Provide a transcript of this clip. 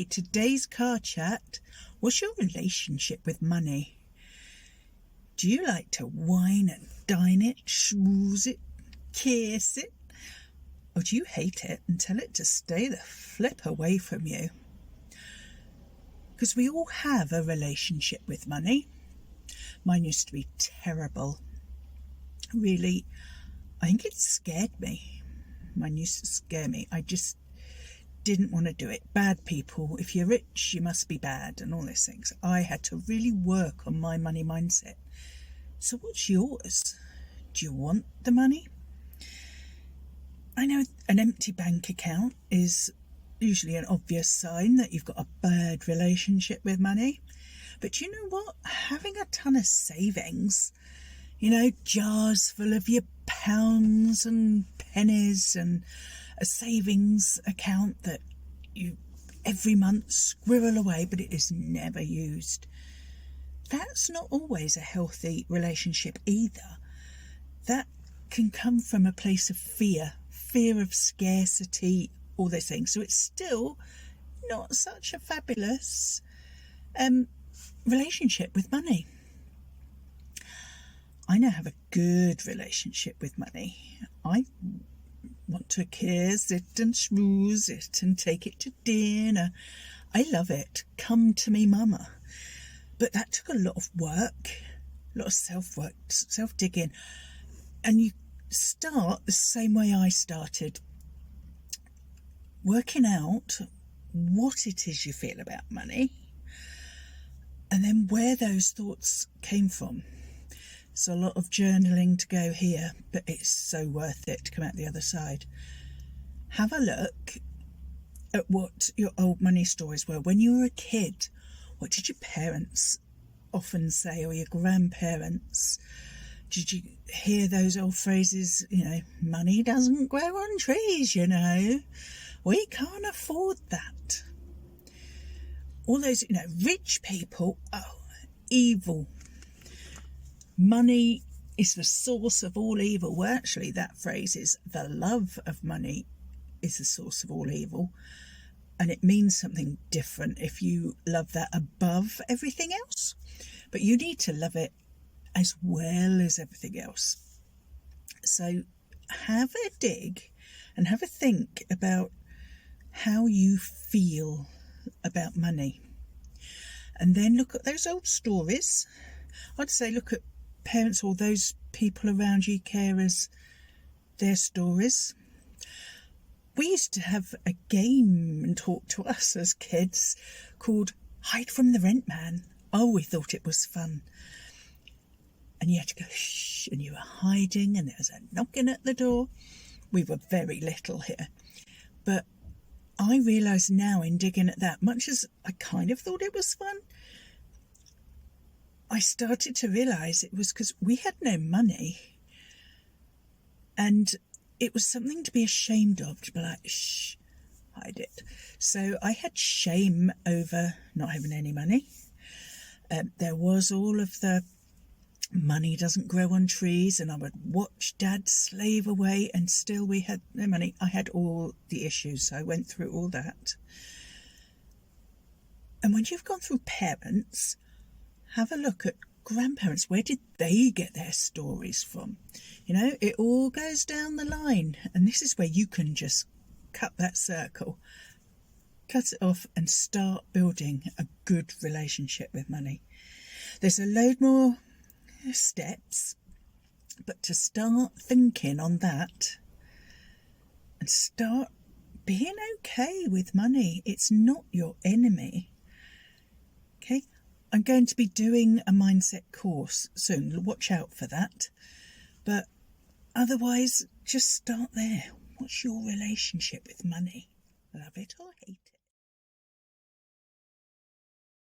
today's car chat. What's your relationship with money? Do you like to wine and dine it, schmooze it, kiss it? Or do you hate it and tell it to stay the flip away from you? Because we all have a relationship with money. Mine used to be terrible. Really, I think it scared me. Mine used to scare me. I just didn't want to do it. Bad people, if you're rich, you must be bad, and all these things. I had to really work on my money mindset. So what's yours? Do you want the money? I know an empty bank account is usually an obvious sign that you've got a bad relationship with money. But you know what? Having a ton of savings, jars full of your pounds and pennies, and a savings account that you every month squirrel away, but it is never used. That's not always a healthy relationship either. That can come from a place of fear of scarcity, all those things. So it's still not such a fabulous relationship with money. I now have a good relationship with money. I want to kiss it and schmooze it and take it to dinner. I love it. Come to me, mama. But that took a lot of work, a lot of self-work, self-digging. And you start the same way I started, working out what it is you feel about money and then where those thoughts came from. It's a lot of journaling to go here, but it's so worth it to come out the other side. Have a look at what your old money stories were. When you were a kid, what did your parents often say, or your grandparents? Did you hear those old phrases, money doesn't grow on trees, we can't afford that. All those, rich people, evil. Money is the source of all evil. Well, actually, that phrase is the love of money is the source of all evil. And it means something different if you love that above everything else. But you need to love it as well as everything else. So have a dig and have a think about how you feel about money. And then look at those old stories. I'd say look at parents or those people around you, carers, their stories. We used to have a game and talk to us as kids called Hide from the Rent Man. Oh, we thought it was fun. And you had to go shh, and you were hiding, and there was a knocking at the door. We were very little here. But I realise now in digging at that, much as I kind of thought it was fun, I started to realise it was because we had no money. And it was something to be ashamed of, to be like, shh, hide it. So I had shame over not having any money. There was all of the money doesn't grow on trees, and I would watch Dad slave away, and still we had no money. I had all the issues, so I went through all that. And when you've gone through parents, have a look at grandparents. Where did they get their stories from? It all goes down the line, and this is where you can just cut that circle, cut it off, and start building a good relationship with money. There's a load more steps, but to start thinking on that and start being okay with money. It's not your enemy. Okay, I'm going to be doing a mindset course soon. Watch out for that. But otherwise, just start there. What's your relationship with money? Love it or hate it?